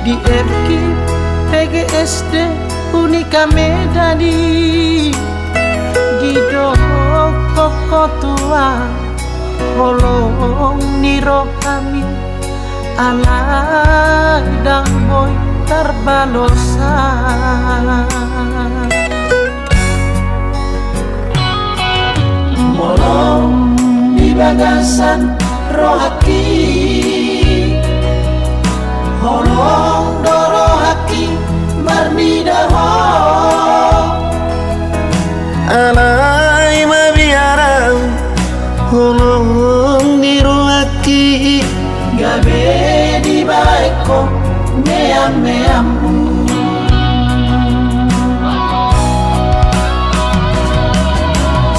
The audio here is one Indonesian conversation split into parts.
di FK PGSD Unika Medani di koko tua holong niro kami alai dang boy terbalosa molong di bagasan rohaki holong dorohaki marnidaho alai mabiara holong nirohaki gabe di baiko meam-meammu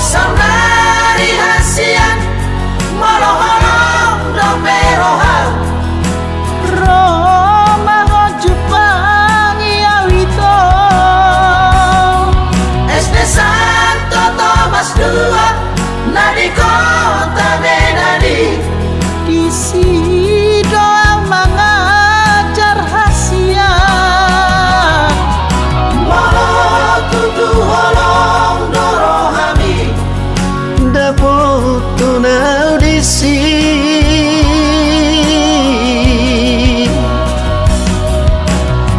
samari hasian moloholong domeroha Roma Jepang Iawito SD Santo Thomas II nadi kota Medani di sido mengajar hasian malah tutu holong dorohami dapot tunau di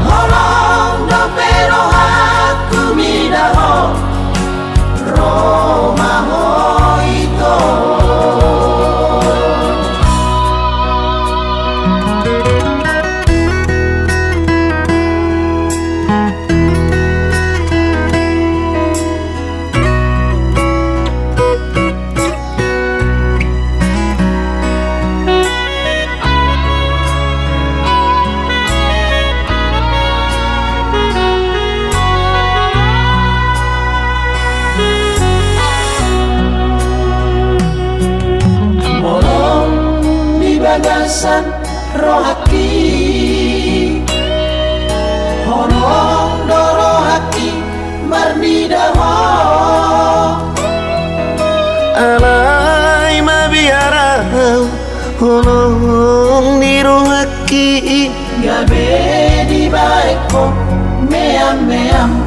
holong dopero aku midaho Roma hoito bagasan rohaki holong dorohaki marnidaho alai mabiara holong nirohaki gabe di baiko meam-meam